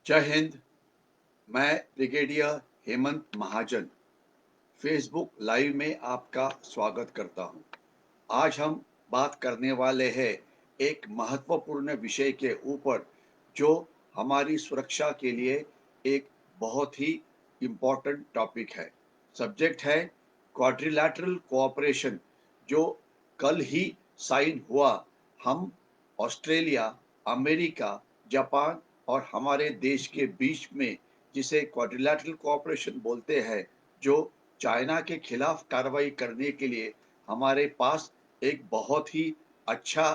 जय हिंद। मैं ब्रिगेडियर हेमंत महाजन Facebook live में आपका स्वागत करता हूं। आज हम बात करने वाले हैं एक महत्वपूर्ण विषय के ऊपर जो हमारी सुरक्षा के लिए एक बहुत ही इम्पोर्टेंट टॉपिक है। सब्जेक्ट है क्वाड्रिलैटरल कोऑपरेशन जो कल ही साइन हुआ। हम ऑस्ट्रेलिया, अमेरिका, जापान और हमारे देश के बीच में जिसे क्वाड्रिलैटरल कोऑपरेशन बोलते हैं, जो चाइना के खिलाफ कार्रवाई करने के लिए हमारे पास एक बहुत ही अच्छा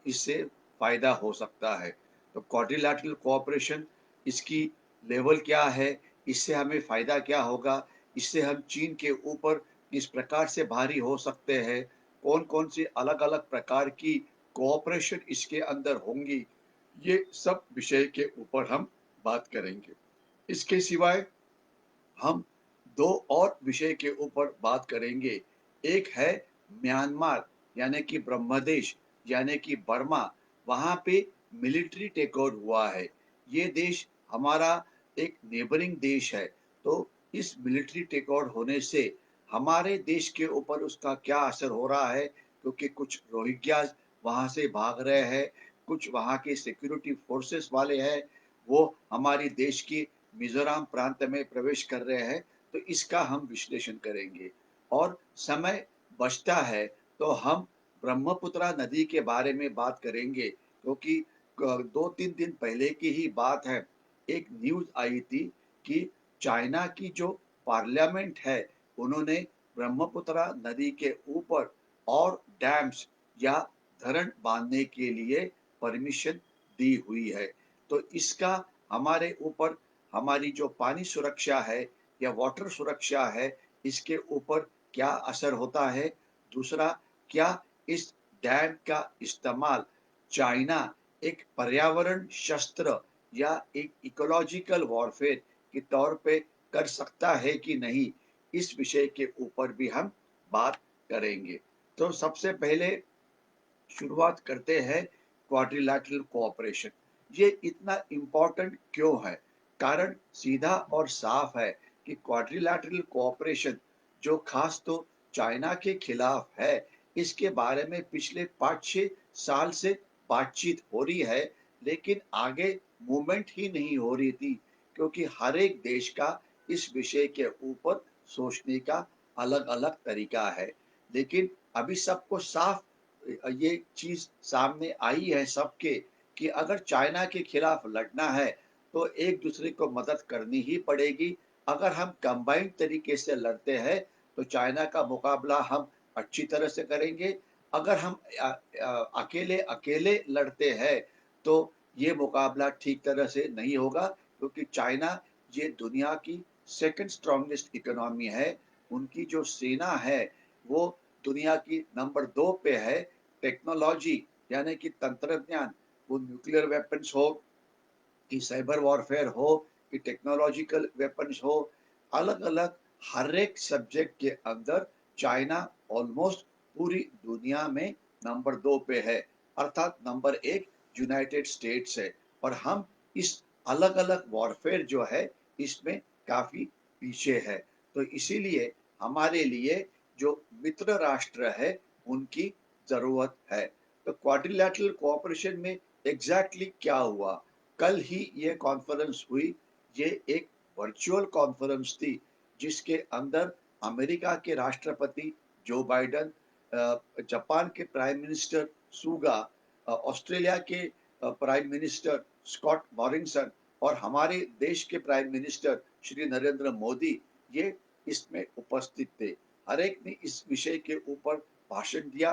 इससे फायदा हो सकता है। तो क्वाड्रिलैटरल कोऑपरेशन, इसकी लेवल क्या है, इससे हमें फायदा क्या होगा, इससे हम चीन के ऊपर किस प्रकार से भारी हो सकते हैं, कौन कौन सी अलग अलग प्रकार की कोऑपरेशन इसके अंदर होंगी, ये सब विषय के ऊपर हम बात करेंगे। इसके सिवाय हम 2 और विषय के ऊपर बात करेंगे। एक है म्यांमार यानी कि ब्रह्मदेश यानी कि बर्मा, वहाँ पे मिलिट्री टेक ओवर हुआ है। ये देश हमारा एक नेबरिंग देश है। तो इस मिलिट्री टेक ओवर होने से हमारे देश के ऊपर उसका क्या असर हो रहा है, क्योंकि कुछ रोहिंग्याज़ वहाँ से भाग रहे हैं, कुछ वहाँ के सिक्योरिटी फोर्सेस वाले हैं, वो हमारी देश की मिज़ोरम प्रांत में प्रवेश कर रहे हैं। तो इसका हम विश्लेषण करेंगे। और समय बचता है तो हम ब्रह्मपुत्रा नदी के बारे में बात करेंगे, क्योंकि 2-3 दिन पहले की ही बात है। एक न्यूज़ आई थी कि चाइना की जो पार्लियामेंट है, उन्होंने ब्रह्मपुत्रा नदी के ऊपर और डैम्स या धरण बांधने के लिए परमिशन दी हुई है। तो इसका हमारे ऊपर, हमारी जो पानी सुरक्षा है या वाटर सुरक्षा है, इसके ऊपर क्या असर होता है? दूसरा, क्या इस डैम का इस्तेमाल चाइना एक पर्यावरण शस्त्र या एक इकोलॉजिकल वॉरफेयर के तौर पे कर सकता है कि नहीं? इस विषय के ऊपर भी हम बात करेंगे। तो सबसे पहले शुरुआत करते हैं क्वाड्रिलैटरल कोऑपरेशन। ये इतना इम्पोर्टेंट क्यों है? कारण सीधा और साफ है कि क्वाड्रिलैटरल कोऑपरेशन जो खास तो चाइना के खिलाफ है, इसके बारे में पिछले 5-6 साल से बातचीत हो रही है, लेकिन आगे मूवमेंट ही नहीं हो रही थी, क्योंकि हर एक देश का इस विषय के ऊपर सोचने का अलग-अलग तरीका है। लेकिन अभी सबको साफ ये चीज़ सामने आई है सबके कि अगर चाइना के खिलाफ लड़ना है, तो एक-दूसरे को मदद करनी ही पड़ेगी। अगर हम कंबाइंड तरीके से लड़ते हैं, तो चाइना का मुकाबला हम अच्छी तरह से करेंगे। अगर हम अकेले-अकेले लड़ते हैं, तो ये मुकाबला ठीक तरह से नहीं होगा, क्योंकि चाइना ये दुनिया की सेकंड स्ट्रॉन्गेस्ट इकोनॉमी है। उनकी जो सेना है, वो दुनिया की नंबर 2 पे है। टेक्नोलॉजी यानी कि तंत्रज्ञान, वो न्यूक्लियर वेपन्स हो कि साइबर वॉरफेयर हो कि टेक्नोलॉजिकल वेपन्स हो, अलग-अलग हर एक सब्जेक्ट के अंदर चाइना ऑलमोस्ट पूरी दुनिया में नंबर 2 पे है। अर्थात नंबर 1 यूनाइटेड स्टेट्स है, और हम इस अलग-अलग वॉरफेयर जो है, इसमें काफ़ी पीछे है। तो इसीलिए हमारे लिए जो मित्र राष्ट्र है, उनकी ज़रूरत है। तो क्वाड्रिलैटरल कोऑपरेशन में एग्ज़ैक्टली क्या हुआ? कल ही ये कॉन्फ्रेंस हुई। ये एक वर्चुअल कॉन्फ्रेंस थी, जिसके अंदर अमेरिका के राष्ट्रपति जो बाइडेन, जापान के प्राइम मिनिस्टर सुगा, ऑस्ट्रेलिया के प्राइम मिनिस्टर स्कॉट मॉरिसन और हमारे देश के प्राइम मिनिस्टर श्री नरेंद्र मोदी, ये इसमें उपस्थित थे। हर एक ने इस विषय के ऊपर भाषण दिया।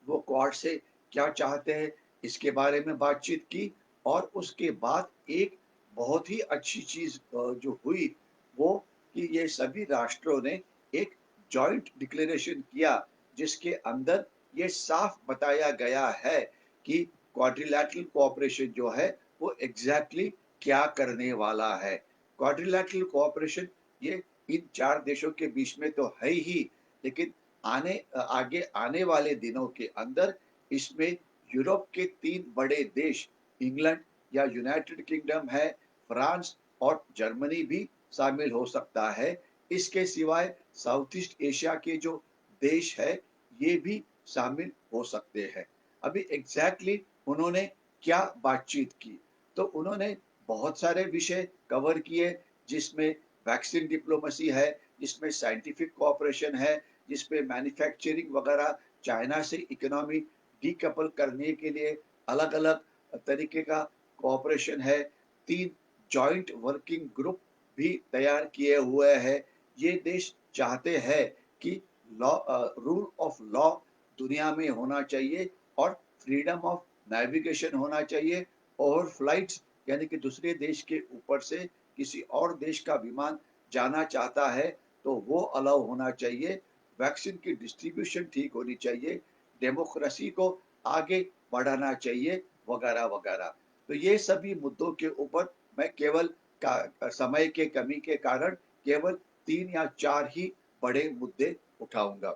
वो क्वाड से क्या चाहते हैं, इसके बारे में बातचीत की। और उसके बाद एक बहुत ही अच्छी चीज़ जो हुई, वो कि ये सभी राष्ट्रों ने एक जॉइंट डिक्लेरेशन किया, जिसके अंदर ये साफ बताया गया है कि क्वाड्रिलैटरल कोऑपरेशन जो है, वो एग्ज़ैक्टली क्या करने वाला है। क्वाड्रिलैटरल कोऑपरेशन ये इन 4 देशों के बीच में तो है ही, लेकिन आगे आने वाले दिनों के अंदर इसमें यूरोप के 3 बड़े देश इंग्लैंड, या यूनाइटेड किंगडम है, फ्रांस और जर्मनी भी शामिल हो सकता है। इसके सिवाय साउथ ईस्ट एशिया के जो देश है, ये भी शामिल हो सकते हैं। अभी एग्जैक्टली उन्होंने क्या बातचीत की? तो उन्होंने बहुत सारे विषय कवर किए, जिसमें वैक्सीन डिप्लोमेसी है, जिसमें साइंटिफिक कोऑपरेशन है, जिसमें मैन्युफैक्चरिंग वगैरह, चाइना से इकोनॉमी डीकपल करने के लिए अलग-अलग तरीके का कोऑपरेशन है। 3 जॉइंट वर्किंग ग्रुप भी तैयार किए हुए हैं। ये देश चाहते हैं कि रूल ऑफ लॉ दुनिया में होना चाहिए और फ्रीडम ऑफ नेविगेशन होना चाहिए। ओवर फ्लाइट्स यानी कि दूसरे देश के ऊपर से किसी और देश का विमान जाना चाहता है, तो वो अलाउ होना चाहिए। वैक्सीन की डिस्ट्रीब्यूशन ठीक होनी चाहिए, डेमोक्रेसी को आगे बढ़ाना चाहिए, वगैरह वगैरह। तो ये सभी मुद्दों के ऊपर मैं केवल समय के कमी के कारण केवल 3 या 4 ही बड़े मुद्दे उठाऊंगा।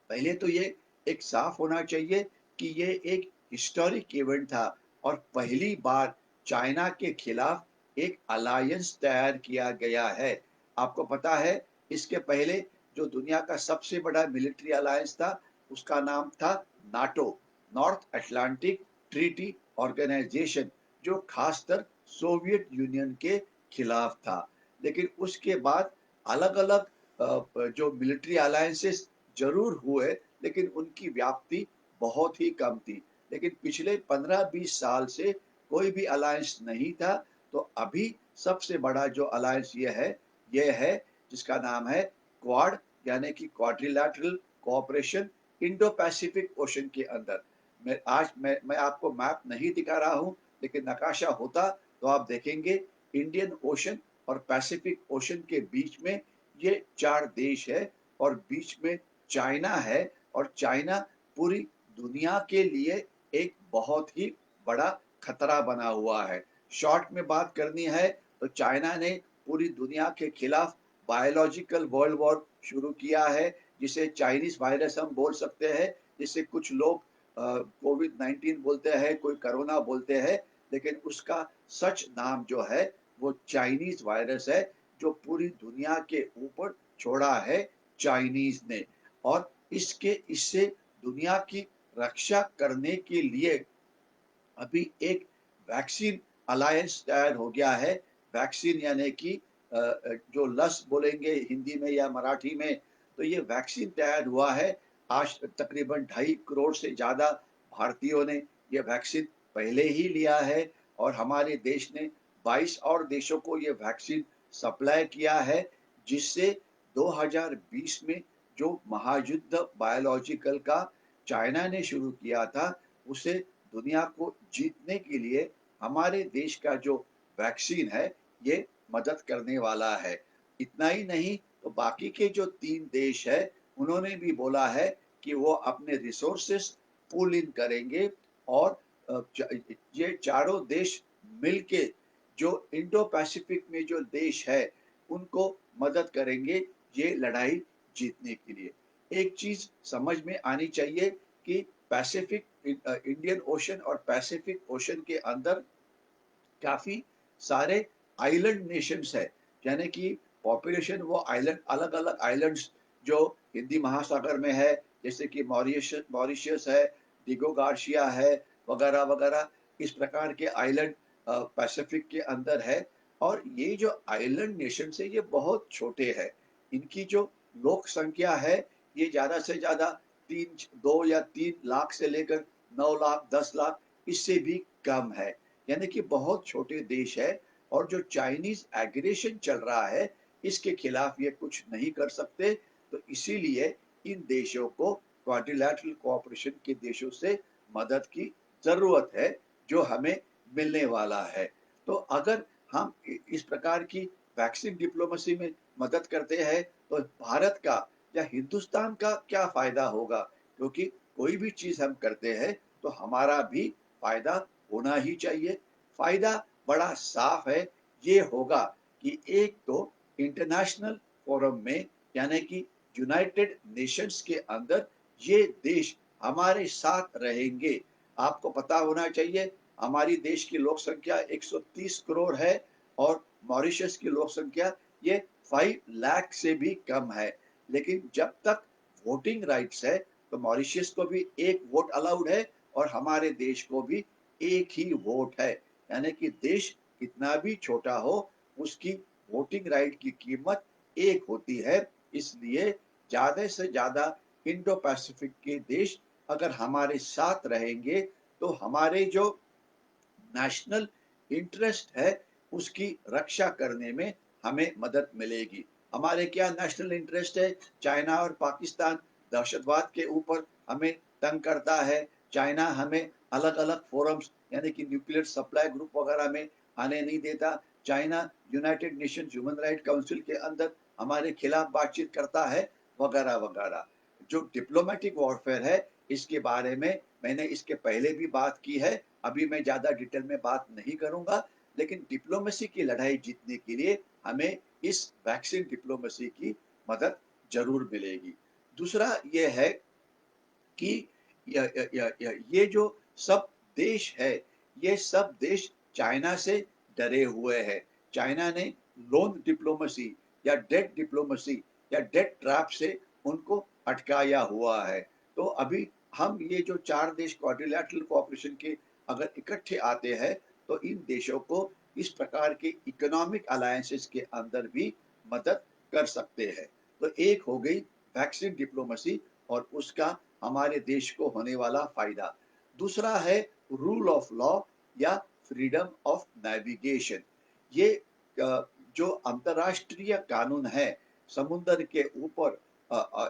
पहले तो ये एक साफ होना चाहिए कि ये एक हिस्टोरिक इवेंट था और पहली बार चाइना के खिलाफ एक अलायंस तैयार किया गया है। आपको पता है, इसके पहले जो दुनिया का सबसे बड़ा मिलिट्री अलायंस था, उसका नाम था NATO, North Atlantic Treaty Organisation, जो खासकर सोवियत यूनियन के खिलाफ था। लेकिन उसके बाद अलग अलग जो मिलिट्री अलायंसेस जरूर हुए, लेकिन उनकी व्याप्ति बहुत ही कम थी। लेकिन पिछले 15-20 साल से कोई भी अलायंस नहीं था। तो अभी सबसे बड़ा जो अलायंस ये है जिसका नाम है क्वाड, यानी कि quadrilateral cooperation Indo Pacific ocean के अंदर। मैं आपको मैप नहीं दिखा रहा हूँ, लेकिन नकाशा होता तो आप देखेंगे इंडियन ओशन और पैसिफिक ओशन के बीच में ये 4 देश है और बीच में चाइना है। और चाइना पूरी दुनिया के लिए एक बहुत ही बड़ा खतरा बना हुआ है। शॉर्ट में बात करनी है तो चाइना ने पूरी दुनिया के खिलाफ बायोलॉजिकल वर्ल्ड वॉर शुरू किया है, जिसे चाइनीज वायरस हम बोल सकते हैं, जिसे कुछ लोग कोविड-19 बोलते हैं, कोई कोरोना बोलते हैं, लेकिन उसका सच नाम जो है वो चाइनीज वायरस है, जो पूरी दुनिया के ऊपर छोड़ा है चाइनीज ने। और इससे दुनिया की रक्षा करने के लिए अभी एक वैक्सीन अलायंस तैयार हो गया है। वैक्सीन यानी कि जो लस बोलेंगे हिंदी में या मराठी में, तो ये वैक्सीन तैयार हुआ है। आज तकरीबन 2.5 करोड़ से ज़्यादा भारतीयों ने ये वैक्सीन पहले ही लिया है और हमारे देश ने 22 और देशों को ये वैक्सीन सप्लाई किया है, जिससे 2020 में जो महायुद्ध बायोलॉजिकल का चाइना ने शुरू किया था, उसे दुनिया को जीतने के लिए हमारे देश का जो वैक्सीन है, ये मदद करने वाला है। इतना ही नहीं, तो बाकी के जो 3 देश है, उन्होंने भी बोला है कि वो अपने रिसोर्सेस पूल इन करेंगे और ये चारों देश मिलके जो इंडो पैसिफिक में जो देश है, उनको मदद करेंगे ये लड़ाई जीतने के लिए। एक चीज समझ में आनी चाहिए कि पैसिफिक इंडियन ओशन और पैसिफिक ओशन के अंदर काफी सारे आइलैंड नेशंस है, यानी कि पॉपुलेशन वो आइलैंड, अलग अलग आइलैंड्स जो हिंदी महासागर में है, जैसे कि मॉरिशस मॉरिशस है, डिगो गार्शिया है, वगैरह वगैरह। इस प्रकार के आइलैंड पैसिफिक के अंदर है। और ये जो आइलैंड नेशन है, ये बहुत छोटे हैं। इनकी जो लोक संख्या है, ये ज्यादा से ज्यादा 2 या 3 लाख से लेकर 9 लाख 10 लाख, इससे भी कम है। यानी कि बहुत छोटे देश है। और जो चाइनीज एग्रेशन चल रहा है, इसके खिलाफ ये कुछ नहीं कर सकते। तो इसीलिए इन देशों को क्वाड्रिलैटरल कोऑपरेशन के देशों से मदद की जरूरत है, जो हमें मिलने वाला है। तो अगर हम इस प्रकार की वैक्सीन डिप्लोमेसी में मदद करते हैं, तो भारत का या हिंदुस्तान का क्या फायदा होगा? क्योंकि कोई भी चीज हम करते हैं तो हमारा भी फायदा होना ही चाहिए। फायदा बड़ा साफ है। ये होगा कि एक तो इंटरनेशनल फोरम में, यानी कि यूनाइटेड नेशंस के अंदर ये देश हमारे साथ रहेंगे। आपको पता होना चाहिए, हमारी देश की लोक संख्या 130 करोड़ है और मॉरिशस की लोक संख्या ये 5 लाख से भी कम है। लेकिन जब तक वोटिंग राइट्स है तो मॉरिशस को भी एक वोट अलाउड है और हमारे देश को भी एक ही वोट है। यानी कि देश कितना भी छोटा हो उसकी वोटिंग राइट की कीमत एक होती है। इसलिए ज्यादा से ज्यादा इंडो पैसिफिक के देश अगर हमारे साथ रहेंगे तो हमारे जो नेशनल इंटरेस्ट है उसकी रक्षा करने में हमें मदद मिलेगी। हमारे क्या नेशनल इंटरेस्ट है? चाइना और पाकिस्तान दहशतवाद के ऊपर हमें तंग करता है। चाइना हमें अलग अलग फोरम्स यानी कि न्यूक्लियर सप्लाई ग्रुप वगैरह में आने नहीं देता। China United nation human right council के अंदर हमारे खिलाफ बातचीत करता है, वगैरह वगैरह। जो डिप्लोमेटिक वॉरफेयर है इसके बारे में मैंने इसके पहले भी बात की है, अभी मैं ज्यादा डिटेल में बात नहीं करूंगा। लेकिन डिप्लोमेसी की लड़ाई जीतने के लिए हमें इस वैक्सीन डिप्लोमेसी की मदद जरूर मिलेगी। दूसरा ये है कि ये जो सब देश है ये सब देश चाइना से डरे हुए हैं। चाइना ने लोन डिप्लोमेसी या डेट डिप्लोमेसी या डेट ट्रैप से उनको अटकाया हुआ है। तो अभी हम ये जो चार देश क्वाड्रिलैटरल कोऑपरेशन के अगर इकट्ठे आते हैं तो इन देशों को इस प्रकार के इकोनॉमिक अलायंसेस के अंदर भी मदद कर सकते हैं। तो एक हो गई वैक्सीन डिप्लोमेसी और उसका हमारे देश को होने वाला फायदा। दूसरा है रूल ऑफ लॉ या फ्रीडम ऑफ नेविगेशन। ये जो अंतरराष्ट्रीय कानून है समुद्र के ऊपर,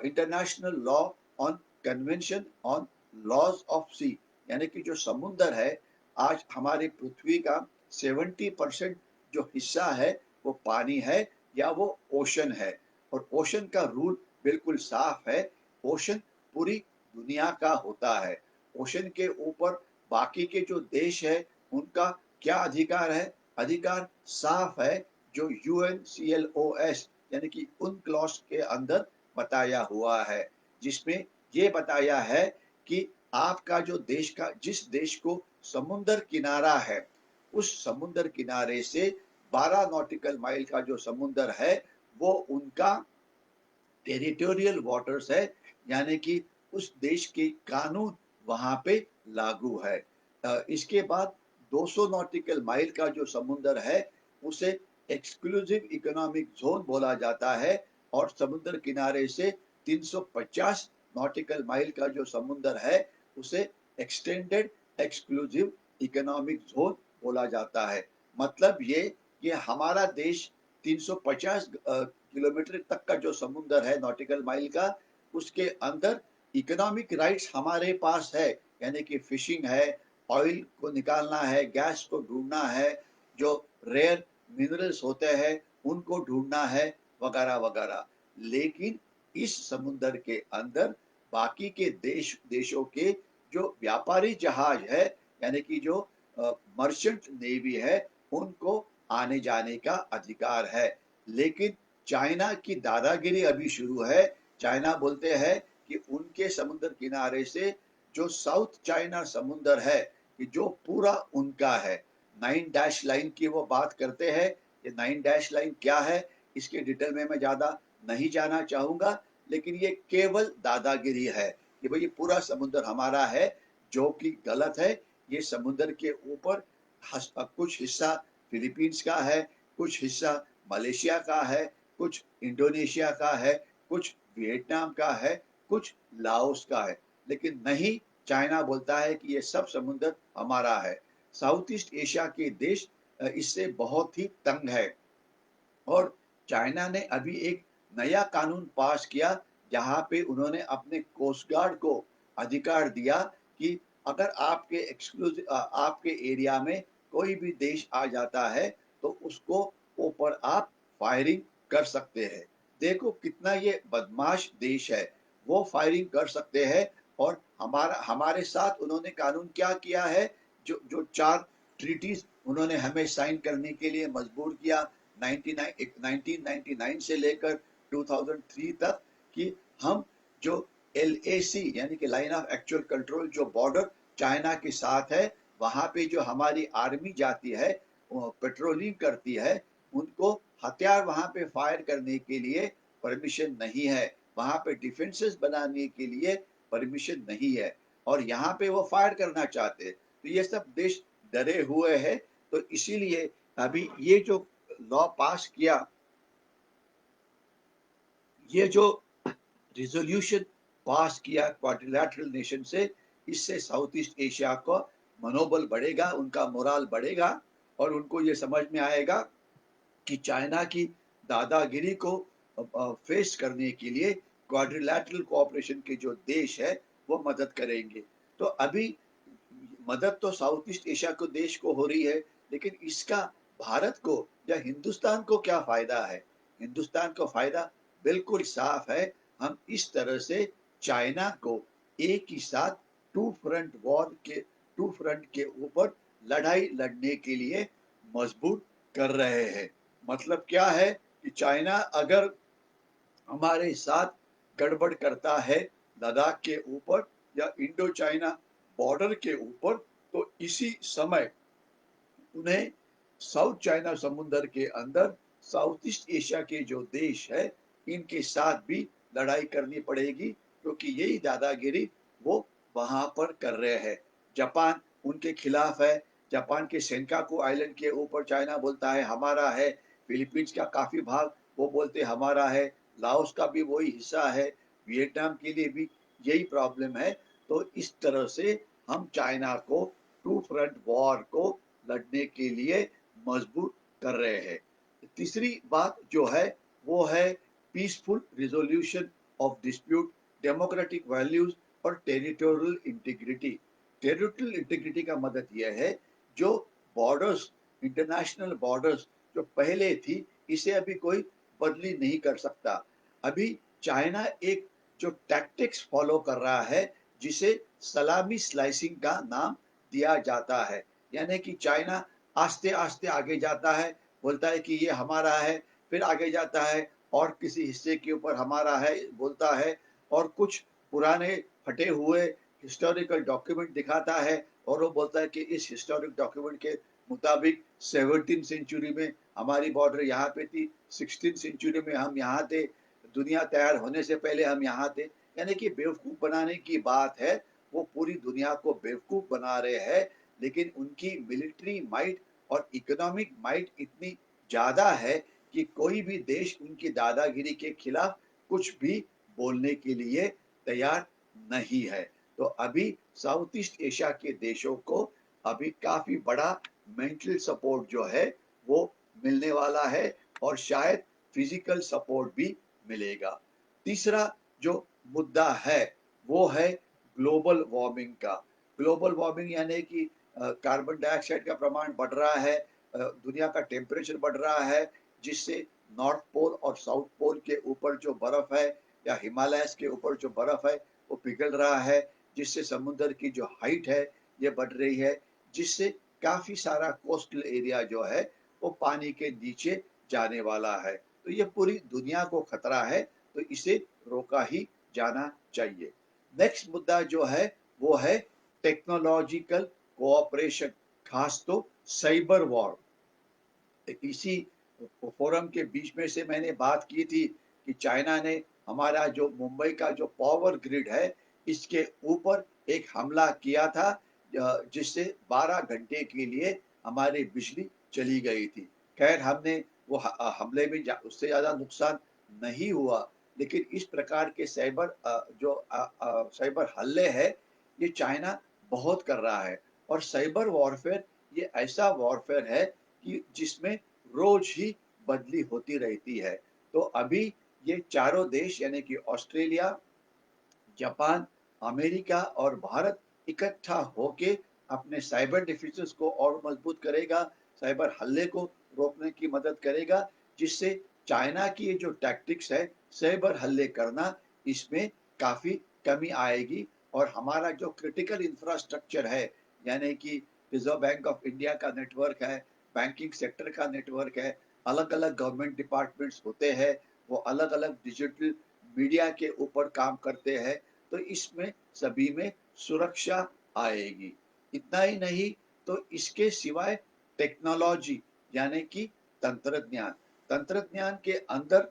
international law on convention on laws of sea, यानी कि जो समुद्र है आज हमारी पृथ्वी का 70% जो हिस्सा है वो पानी है या वो ओशन है। और ओशन का रूल बिल्कुल साफ है। ओशन पूरी दुनिया का होता है। ओशन के ऊपर बाकी के जो देश है उनका क्या अधिकार है? अधिकार साफ है जो यूएनसीएलओएस यानी कि उन क्लॉज के अंदर बताया हुआ है, जिसमें ये बताया है कि आपका जो देश का जिस देश को समुद्र किनारा है उस समुद्र किनारे से 12 नॉटिकल माइल का जो समुद्र है वो उनका टेरिटोरियल वाटर्स है। यानी कि उस देश के कानून वहां पे लागू है। इसके बाद 200 नॉटिकल माइल का जो समुद्र है उसे एक्सक्लूसिव इकोनॉमिक जोन बोला जाता है और समुद्र किनारे से 350 नॉटिकल माइल का जो समुद्र है उसे एक्सटेंडेड एक्सक्लूसिव इकोनॉमिक जोन बोला जाता है। मतलब ये हमारा देश 350 किलोमीटर तक का जो समुद्र है नॉटिकल माइल का उसके अंदर इकोनॉमिक राइट्स हमारे पास है। यानी कि फिशिंग है, ऑयल को निकालना है, गैस को ढूंढना है, जो रेयर मिनरल्स होते हैं उनको ढूंढना है, वगैरह वगैरह। लेकिन इस समुद्र के अंदर बाकी के देशों के जो व्यापारी जहाज है यानी कि जो मर्चेंट नेवी है उनको आने जाने का अधिकार है। लेकिन चाइना की दादागिरी अभी शुरू है। चाइना बोलते हैं कि उनके समुद्र किनारे से जो साउथ चाइना समुद्र है कि जो पूरा उनका है। 9 डैश लाइन की वो बात करते हैं। ये 9 डैश लाइन क्या है इसके डिटेल में मैं ज्यादा नहीं जाना चाहूंगा, लेकिन ये केवल दादागिरी है कि भाई ये पूरा समुद्र हमारा है, जो कि गलत है। ये समुद्र के ऊपर कुछ हिस्सा फिलीपींस का है, कुछ हिस्सा मलेशिया का है, कुछ इंडोनेशिया का है, कुछ वियतनाम का है, कुछ लाओस का है। लेकिन नहीं, चाइना बोलता है कि ये सब समुद्र हमारा है। साउथ ईस्ट एशिया के देश इससे बहुत ही तंग है। और चाइना ने अभी एक नया कानून पास किया जहां पे उन्होंने अपने कोस्ट गार्ड को अधिकार दिया कि अगर आपके एक्सक्लूसिव आपके एरिया में कोई भी देश आ जाता है तो उसको ऊपर आप फायरिंग कर सकते हैं। देखो कितना ये बदमाश देश है, वो फायरिंग कर सकते हैं। और हमारे साथ उन्होंने कानून क्या किया है, जो जो चार ट्रीटीज उन्होंने हमें साइन करने के लिए मजबूर किया 1999 से लेकर 2003 तक, कि हम जो LAC यानी कि लाइन ऑफ एक्चुअल कंट्रोल जो बॉर्डर चाइना के साथ है वहां पे जो हमारी आर्मी जाती है, पेट्रोलिंग करती है, उनको हथियार वहां पे फायर करने के लिए परमिशन नहीं है, वहां पे डिफेंसेस बनाने के लिए परमिशन नहीं है, और यहाँ पे वो फायर करना चाहते हैं। तो ये सब देश डरे हुए हैं। तो इसीलिए अभी ये जो लॉ पास किया, ये जो रिजोल्यूशन पास किया क्वाड्रिलैटरल नेशन से, इससे साउथ ईस्ट एशिया का मनोबल बढ़ेगा, उनका मोराल बढ़ेगा, और उनको ये समझ में आएगा कि चाइना की दादागिरी को फेस करने के लिए क्वाड्रिलैटरल कोऑपरेशन के जो देश है वो मदद करेंगे। तो अभी मदद तो साउथ ईस्ट एशिया को देश को हो रही है, लेकिन इसका भारत को या हिंदुस्तान को क्या फायदा है? हिंदुस्तान को फायदा बिल्कुल साफ है। हम इस तरह से चाइना को एक ही साथ टू फ्रंट के ऊपर लड़ाई लड़ने के लिए मजबूर कर रहे हैं। मतलब क्या है कि चाइना अगर हमारे साथ गड़बड़ करता है लद्दाख के ऊपर या इंडो चाइना बॉर्डर के ऊपर, तो इसी समय उन्हें साउथ चाइना समुंदर के अंदर साउथ ईस्ट एशिया के जो देश है, इनके साथ भी लड़ाई करनी पड़ेगी, क्योंकि यही दादागिरी वो वहां पर कर रहे हैं। जापान उनके खिलाफ है। जापान के सेंकाकू आइलैंड के ऊपर चाइना बोलता है हमारा है। फिलीपींस का काफी भाग वो बोलते हमारा है। लाओस का भी वही हिस्सा है। वियतनाम के लिए भी यही प्रॉब्लम है। तो इस तरह से हम चाइना को टू फ्रंट वॉर को लड़ने के लिए मजबूर कर रहे हैं। तीसरी बात जो है वो है peaceful resolution of dispute, democratic values और टेरिटोरियल इंटीग्रिटी। टेरिटोरियल इंटीग्रिटी का मदद यह है जो बॉर्डर्स, इंटरनेशनल बॉर्डर्स जो पहले थी, इसे अभी कोई बदली नहीं कर सकता। अभी चाइना एक जो टैक्टिक्स फॉलो कर रहा है, जिसे सलामी स्लाइसिंग का नाम दिया जाता है। यानी कि चाइना आस्ते आस्ते आगे जाता है, बोलता है कि ये हमारा है, फिर आगे जाता है और किसी हिस्से के ऊपर हमारा है बोलता है, और कुछ पुराने फटे हुए हिस्टोरिकल डॉक्यूमेंट दिखाता है, और वो बोलता है कि इस हिस्टोरिक डॉक्यूमेंट के मुताबिक 17th सेंचुरी में हमारी बॉर्डर यहाँ पे थी, 16th सेंचुरी में हम यहाँ थे, दुनिया तैयार होने से पहले हम यहाँ थे। यानी कि बेवकूफ बनाने की बात है। वो पूरी दुनिया को बेवकूफ बना रहे हैं, लेकिन उनकी मिलिट्री माइट और इकोनॉमिक माइट इतनी ज्यादा है कि कोई भी देश उनकी दादागिरी के खिलाफ कुछ भी बोलने के लिए तैयार नहीं है। तो अभी साउथ ईस्ट एशिया के देशों को अभी काफी बड़ा मेंटल सपोर्ट जो है वो मिलने वाला है, और शायद फिजिकल सपोर्ट भी मिलेगा। तीसरा जो मुद्दा है वो है ग्लोबल वार्मिंग का। ग्लोबल वार्मिंग यानी कि कार्बन डाइऑक्साइड का प्रमाण बढ़ रहा है, दुनिया का टेम्परेचर बढ़ रहा है, जिससे नॉर्थ पोल और साउथ पोल के ऊपर जो बर्फ है या हिमालयस के ऊपर जो बर्फ है वो पिघल रहा है, जिससे समुद्र की जो हाइट है ये बढ़ रही है, जिससे काफी सारा कोस्टल एरिया जो है वो पानी के नीचे जाने वाला है। तो ये पूरी दुनिया को खतरा है, तो इसे रोका ही जाना चाहिए। नेक्स्ट मुद्दा जो है वो है टेक्नोलॉजिकल कोऑपरेशन, खास तो साइबर वॉर। इसी फोरम के बीच में से मैंने बात की थी कि चाइना ने हमारा जो मुंबई का जो पावर ग्रिड है, इसके ऊपर एक हमला किया था, जिससे 12 घंटे के लिए हमारी बिजली चली गई थी। खैर हमने वो हमले में उससे ज्यादा नुकसान नहीं हुआ, लेकिन इस प्रकार के साइबर हल्ले है, ये चाइना बहुत कर रहा है। और साइबर वॉरफेयर ये ऐसा वॉरफेयर है कि जिसमें रोज ही बदली होती रहती है। तो अभी ये चारों देश यानी कि ऑस्ट्रेलिया, जापान, अमेरिका और भारत इकट्ठा होके अपने साइबर डिफेंसेस को और मजबूत करेगा, साइबर हल्ले को रोकने की मदद करेगा, जिससे चाइना की ये जो टैक्टिक्स है साइबर हल्ले करना, इसमें काफी कमी आएगी, और हमारा जो क्रिटिकल इंफ्रास्ट्रक्चर है, यानी कि रिजर्व बैंक ऑफ इंडिया का नेटवर्क है, बैंकिंग सेक्टर का नेटवर्क है, अलग अलग गवर्नमेंट डिपार्टमेंट्स होते हैं, वो अलग अलग डिजिटल मीडिया के ऊपर काम करते हैं, तो इसमें सभी में सुरक्षा आएगी। इतना ही नहीं, तो इसके सिवाय टेक्नोलॉजी यानी कि तंत्रज्ञान तंत्रज्ञान के अंदर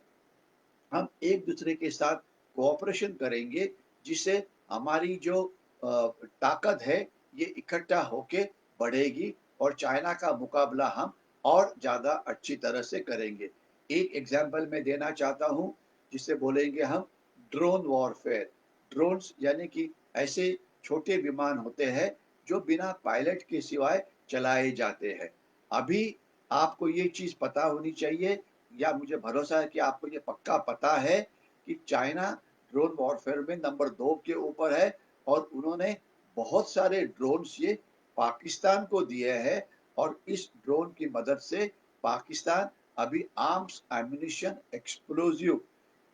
हम एक दूसरे के साथ कोऑपरेशन करेंगे, जिससे हमारी जो ताकत है ये इकट्ठा होके बढ़ेगी और चाइना का मुकाबला हम और ज़्यादा अच्छी तरह से करेंगे। एक एग्जांपल मैं देना चाहता हूँ, जिसे बोलेंगे हम ड्रोन वॉरफेयर। ड्रोन्स यानी कि ऐसे छोटे विमान होते हैं जो बिना पायलट के सिवाय चलाए जाते हैं। अभी आपको ये चीज़ पता होनी चाहिए, या मुझे भरोसा है कि आपको ये पक्का पता है कि चाइना ड्रोन वॉरफेयर में नंबर 2 के ऊपर है, और उन्होंने बहुत सारे ड्रोन्स ये पाकिस्तान को दिए हैं, और इस ड्रोन की मदद से पाकिस्तान अभी आर्म्स, एम्यूनिशन, एक्सप्लोजिव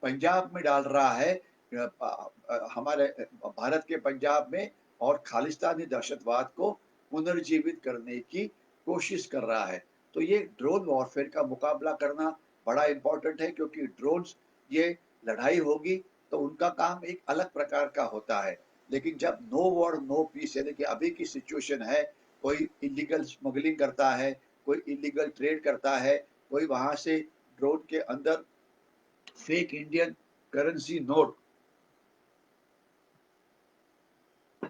पंजाब में डाल रहा है, हमारे भारत के पंजाब में, और खालिस्तानी दहशतवाद को पुनर्जीवित करने की कोशिश कर रहा है। तो ये ड्रोन वॉरफेयर का मुकाबला करना बड़ा इम्पोर्टेंट है, क्योंकि ड्रोन्स ये लड़ाई होगी तो उनका काम एक अलग प्रकार का होता है। लेकिन जब नो वॉर नो पीस यानी कि अभी की सिचुएशन है, कोई इलीगल स्मगलिंग करता है, कोई इलीगल ट्रेड करता है, कोई वहां से ड्रोन के अंदर फेक इंडियन करेंसी नोट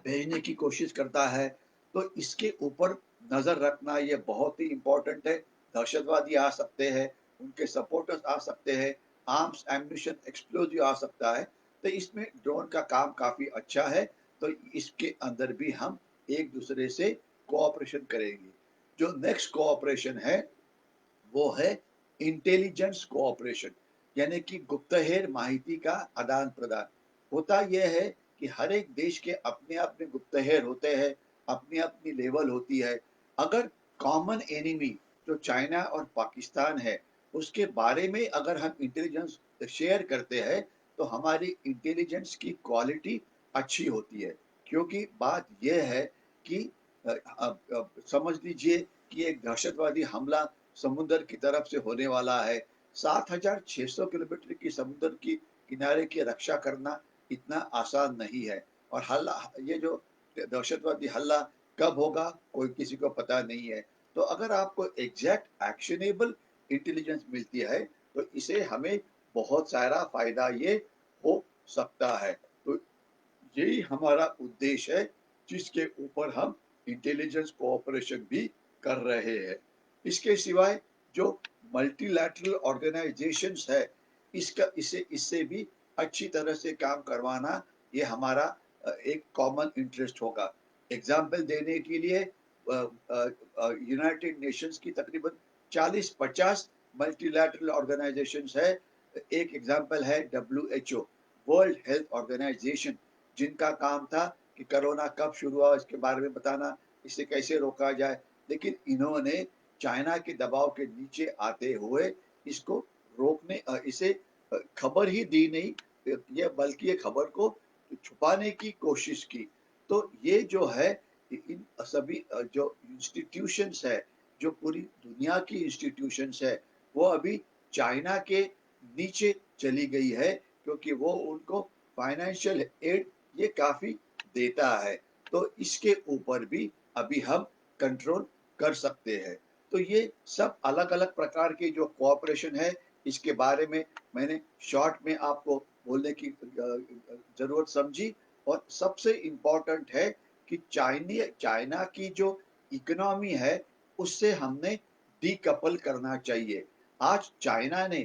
भेजने की कोशिश करता है, तो इसके ऊपर नजर रखना ये बहुत ही इम्पोर्टेंट है। दहशतवादी आ सकते हैं, उनके सपोर्टर्स आ सकते हैं, आर्म्स, एम्यूनिशन, एक्सप्लोजिव आ सकता है। तो इसमें ड्रोन का काम काफी अच्छा है। तो इसके अंदर भी हम एक दूसरे से कोऑपरेशन करेंगे। जो नेक्स्ट कोऑपरेशन है वो है इंटेलिजेंस कोऑपरेशन, यानी कि गुप्तहेर माहिती का आदान प्रदान। होता यह है कि हर एक देश के अपने अपने गुप्तहेर होते हैं, अपनी अपनी लेवल होती है। अगर कॉमन एनिमी जो चाइना और पाकिस्तान है उसके बारे में अगर हम इंटेलिजेंस शेयर करते हैं, तो हमारी इंटेलिजेंस की क्वालिटी अच्छी होती है। क्योंकि बात यह है कि समझ लीजिए कि एक दहशतवादी हमला समुद्र की तरफ से होने वाला है। 7,600 किलोमीटर की समुद्र की किनारे की रक्षा करना इतना आसान नहीं है, और हल्ला ये जो दहशतवादी हल्ला कब होगा कोई किसी को पता नहीं है। तो अगर आपको एग्जैक्ट एक्शनेबल इंटेलिजेंस मिलती है, तो इसे हमें बहुत सारा फायदा ये हो सकता है। तो यही हमारा उद्देश्य है, जिसके ऊपर हम इंटेलिजेंस कोऑपरेशन भी कर रहे हैं। इसके सिवाय जो मल्टीलैटरल ऑर्गेनाइजेशंस है, इसका इसे इससे भी अच्छी तरह से काम करवाना ये हमारा एक कॉमन इंटरेस्ट होगा। एग्जाम्पल देने के लिए यूनाइटेड नेशंस की तकरीबन 40-50 मल्टीलैटरल ऑर्गेनाइजेशंस है। एक एग्जाम्पल है WHO, वर्ल्ड हेल्थ ऑर्गेनाइजेशन, जिनका काम था कि कोरोना कब शुरू हुआ इसके बारे में बताना, इसे कैसे रोका जाए। लेकिन इन्होंने चाइना के दबाव के नीचे आते हुए इसको रोकने इसे खबर ही दी नहीं, ये बल्कि ये खबर को छुपाने की कोशिश की। तो ये जो है इन सभी जो इंस्टीट्यूशंस है, जो पूरी दुनिया की इंस्टीट्यूशंस है, वो अभी चाइना के नीचे चली गई है, क्योंकि वो उनको फाइनेंशियल एड ये काफी देता है। तो इसके ऊपर भी अभी हम कंट्रोल कर सकते हैं। तो ये सब अलग अलग प्रकार के जो कोऑपरेशन है, इसके बारे में मैंने शॉर्ट में आपको बोलने की जरूरत समझी। और सबसे इम्पोर्टेंट है कि चाइना की जो इकोनॉमी है उससे हमने डीकपल करना चाहिए। आज चाइना ने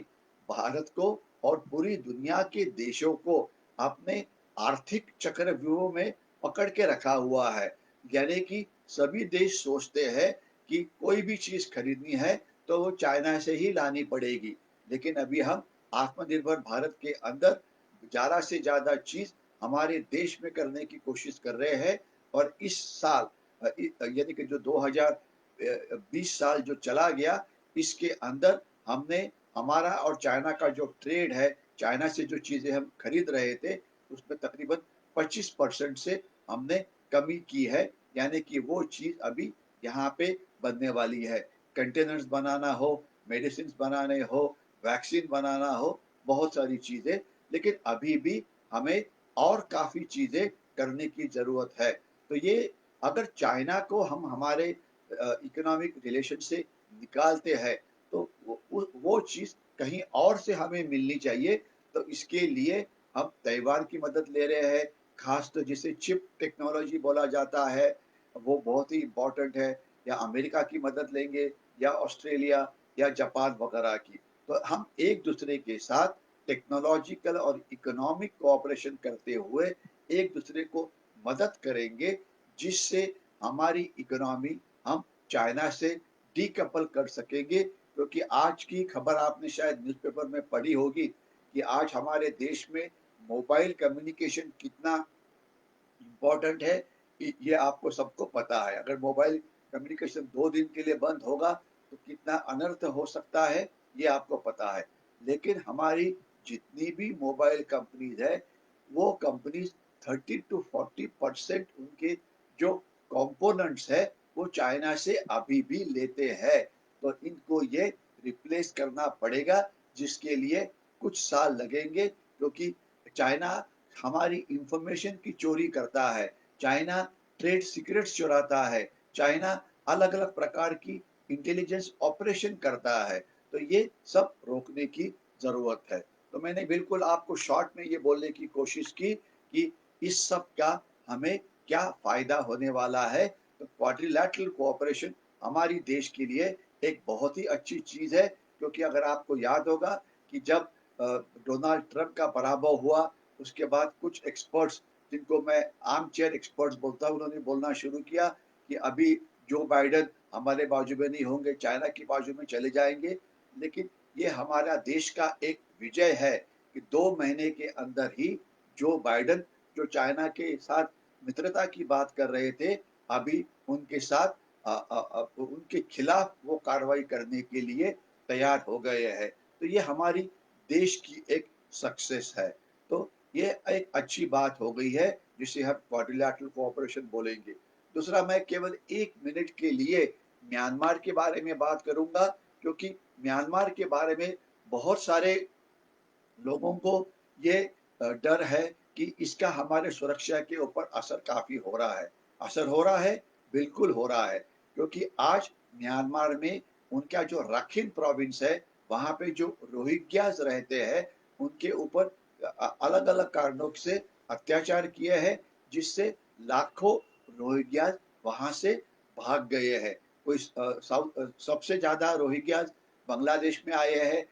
भारत को और पूरी दुनिया के देशों को अपने आर्थिक चक्रव्यूह में पकड़ के रखा हुआ है। यानी कि सभी देश सोचते हैं कि कोई भी चीज खरीदनी है तो वो चाइना से ही लानी पड़ेगी। लेकिन अभी हम आत्मनिर्भर भारत के अंदर ज्यादा से ज्यादा चीज हमारे देश में करने की कोशिश कर रहे हैं। और इस साल यानी कि जो 2020 साल जो चला गया, इसके अंदर हमने हमारा और चाइना का जो ट्रेड है, चाइना से जो चीजें हम खरीद रहे थे उसमें तकरीबन 25% से हमने कमी की है। यानी कि वो चीज अभी यहाँ पे बनने वाली है। कंटेनर्स बनाना हो, मेडिसिन बनाने हो, वैक्सीन बनाना हो, बहुत सारी चीजें। लेकिन अभी भी हमें और काफी चीजें करने की जरूरत है। तो ये अगर चाइना को हम हमारे इकोनॉमिक रिलेशन से निकालते हैं, तो वो चीज़ कहीं और से हमें मिलनी चाहिए। तो इसके लिए हम ताइवान की मदद ले रहे हैं, खास तो जिसे चिप टेक्नोलॉजी बोला जाता है, वो बहुत ही इम्पोर्टेंट है, या अमेरिका की मदद लेंगे, या ऑस्ट्रेलिया, या जापान वगैरह की। तो हम एक दूसरे के साथ टेक्नोलॉजिकल और इकोनॉमिक कोऑपरेशन करते हुए एक दूसरे को मदद करेंगे, जिससे हमारी इकोनॉमी हम चाइना से डीकपल कर सकेंगे। क्योंकि आज की खबर आपने शायद न्यूज़पेपर में पढ़ी होगी कि आज हमारे देश में मोबाइल कम्युनिकेशन कितना इम्पोर्टेंट है, ये आपको सबको पता है। अगर मोबाइल कम्युनिकेशन 2 दिन के लिए बंद होगा, तो कितना अनर्थ हो सकता है, ये आपको पता है। लेकिन हमारी जितनी भी मोबाइल कंपनीज़ है, वो कंपनीज़ 30 टू 40% उनके जो कंपोनेंट्स है, वो चाइना से अभी भी लेते हैं। तो इनको ये रिप्लेस करना पड़ेगा, जिसके लिए कुछ साल लगेंगे, क्योंकि चाइना हमारी इंफॉर्मेशन की चोरी करता है, चाइना ट्रेड सीक्रेट्स चुराता है, चाइना अलग-अलग प्रकार की इंटेलिजेंस ऑपरेशन करता है। तो ये सब रोकने की ज़रूरत है। तो मैंने बिल्कुल आपको शॉर्ट में ये बोलने की कोशिश की कि इस सब का हमें क्या फ़ायदा होने वाला है। तो क्वाड्रिलैटरल कोऑपरेशन हमारी देश के लिए एक बहुत ही अच्छी चीज़ है, क्योंकि अगर आपको याद होगा कि जब अ, डोनाल्ड ट्रंप का पराभव हुआ, उसके बाद कुछ एक्सपर्ट्स, जिनको मैं आर्म चेयर एक्सपर्ट्स बोलता हूँ, उन्होंने बोलना शुरू किया कि अभी जो बाइडेन हमारे बाजू में नहीं होंगे, चाइना की बाजू में चले जाएंगे। लेकिन ये हमारा देश का एक विजय है कि 2 महीने के अंदर ही जो बाइडेन, जो चाइना के साथ मित्रता की बात कर रहे थे, अभी उनके साथ उनके खिलाफ वो कार्रवाई करने के लिए तैयार हो गए हैं। तो ये हमारी देश की एक सक्सेस है। तो ये एक अच्छी बात हो गई है, जिसे हम क्वाड्रिलैटरल कोऑपरेशन बोलेंगे। दूसरा, मैं केवल 1 मिनट के लिए म्यांमार के बारे में बात करूँगा, क्योंकि म्यांमार के बारे में बहुत सारे लोगों को ये डर है कि इसका हमारे सुरक्षा के ऊपर असर काफ़ी हो रहा है। असर हो रहा है, बिल्कुल हो रहा है, क्योंकि आज म्यांमार में उनका जो रखिन प्रोविंस है, वहाँ पे जो रोहिंग्यास रहते हैं, उनके ऊपर अलग-अलग कारणों से अत्याचार किए हैं, जिससे लाखों रोहिंग्यास वहाँ से भाग गए हैं। सबसे ज़्यादा रोहिंग्यास बांग्लादेश में आए हैं,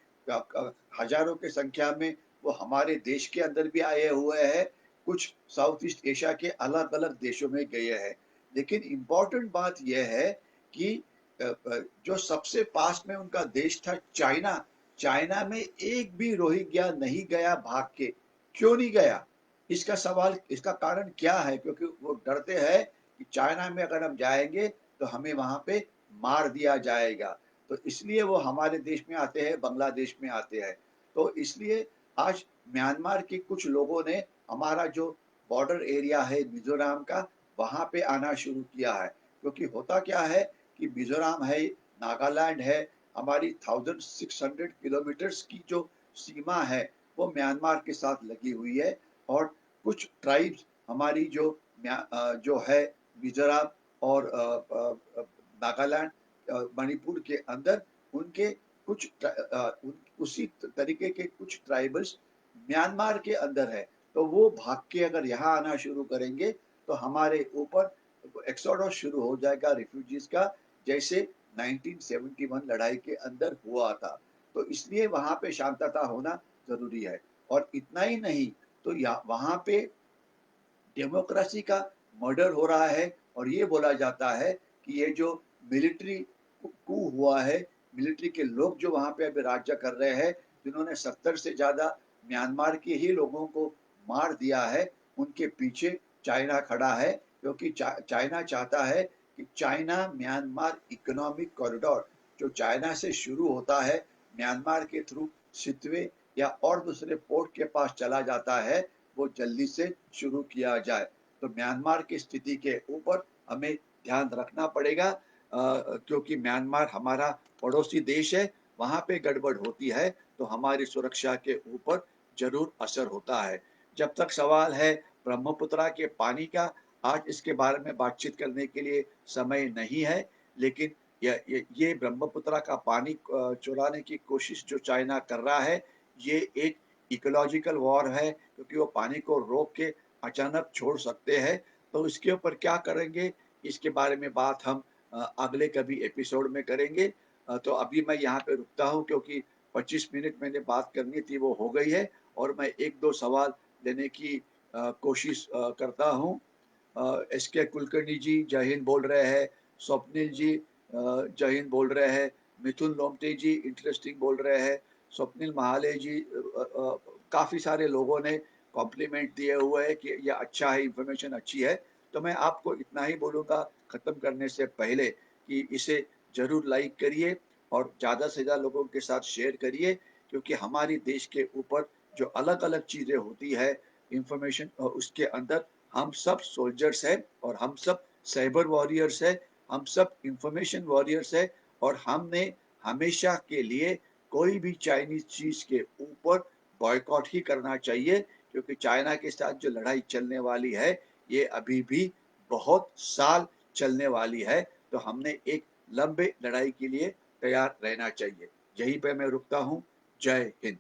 हजारों की संख्या में वो हमारे देश के अंदर भी आए हुए हैं, कुछ साउथ ईस्ट एशिया के अलग-अलग देशों में गए हैं। लेकिन इम्पोर्टेंट बात यह है कि जो सबसे पास में उनका देश था चाइना, चाइना में एक भी रोहिंग्या नहीं गया भाग के। क्यों नहीं गया? इसका कारण क्या है? क्योंकि वो डरते हैं कि चाइना में अगर हम जाएँगे, तो हमें वहाँ पे मार दिया जाएगा। तो इसलिए वो हमारे देश में आते हैं, बांग्लादेश में आते हैं। तो इसलिए आज म्यांमार के कुछ लोगों ने हमारा जो बॉर्डर एरिया है मिज़ोरम का, वहाँ पे आना शुरू किया है। क्योंकि होता क्या है कि मिज़ोरम है, नागालैंड है, हमारी 1600 किलोमीटर्स की जो सीमा है, वो म्यांमार के साथ लगी हुई है। और कुछ ट्राइब्स हमारी जो है मिज़ोरम और नागालैंड, मणिपुर के अंदर उनके उसी तरीके के कुछ ट्राइबल्स म्यांमार के अंदर है। तो वो भाग के अगर यहाँ आना शुरू करेंगे, तो हमारे ऊपर एक्सोडस शुरू हो जाएगा रिफ्यूजीज का, जैसे 1971 लड़ाई के अंदर हुआ था। तो इसलिए वहाँ पे शांतता होना जरूरी है। और इतना ही नहीं, तो वहाँ पे डेमोक्रेसी का मर्डर हो रहा है, और ये बोला जाता है कि ये जो मिलिट्री कू हुआ है, मिलिट्री के लोग जो वहाँ पे अभी राज्य कर रहे हैं, जिन्होंने 70 से ज़्यादा म्यांमार के ही लोगों को मार दिया है, उनके पीछे चाइना खड़ा है। क्योंकि चाइना चाहता है कि चाइना म्यांमार इकोनॉमिक कॉरिडोर, जो चाइना से शुरू होता है, म्यांमार के थ्रू सितवे या और दूसरे पोर्ट के पास चला जाता है, वो जल्दी से शुरू किया जाए। तो म्यांमार की स्थिति के ऊपर हमें ध्यान रखना पड़ेगा, क्योंकि म्यांमार हमारा पड़ोसी देश है, वहाँ पे गड़बड़ होती है तो हमारी सुरक्षा के ऊपर ज़रूर असर होता है। जब तक सवाल है ब्रह्मपुत्रा के पानी का, आज इसके बारे में बातचीत करने के लिए समय नहीं है, लेकिन ये ब्रह्मपुत्रा का पानी चुराने की कोशिश जो चाइना कर रहा है, ये एक इकोलॉजिकल वॉर है, क्योंकि वो पानी को रोक के अचानक छोड़ सकते हैं। तो इसके ऊपर क्या करेंगे, इसके बारे में बात हम अगले कभी एपिसोड में करेंगे। तो अभी मैं यहाँ पे रुकता हूँ, क्योंकि 25 मिनट मैंने बात करनी थी वो हो गई है, और मैं 1-2 सवाल लेने की कोशिश करता हूँ। एसके कुलकर्णी जी जय हिंद बोल रहे हैं, स्वप्निल जी जय हिंद बोल रहे हैं, मिथुन लोमटे जी इंटरेस्टिंग बोल रहे हैं, स्वप्निल महाले जी काफ़ी सारे लोगों ने कॉम्प्लीमेंट दिए हुए हैं कि ये अच्छा है, इन्फॉर्मेशन अच्छी है। तो मैं आपको इतना ही बोलूँगा ख़त्म करने से पहले कि इसे ज़रूर लाइक करिए और ज़्यादा से ज़्यादा लोगों के साथ शेयर करिए, क्योंकि हमारी देश के ऊपर जो अलग-अलग चीज़ें होती है, इन्फॉर्मेशन उसके अंदर हम सब सोल्जर्स हैं और हम सब साइबर वॉरियर्स हैं, हम सब इन्फॉर्मेशन वॉरियर्स हैं, और हमने हमेशा के लिए कोई भी चाइनीज़ चीज़ के ऊपर बॉयकॉट ही करना चाहिए, क्योंकि चाइना के साथ जो लड़ाई चलने वाली है, ये अभी भी बहुत साल चलने वाली है। तो हमने एक लंबे लड़ाई के लिए तैयार रहना चाहिए। यहीं पे मैं रुकता हूँ। जय हिंद।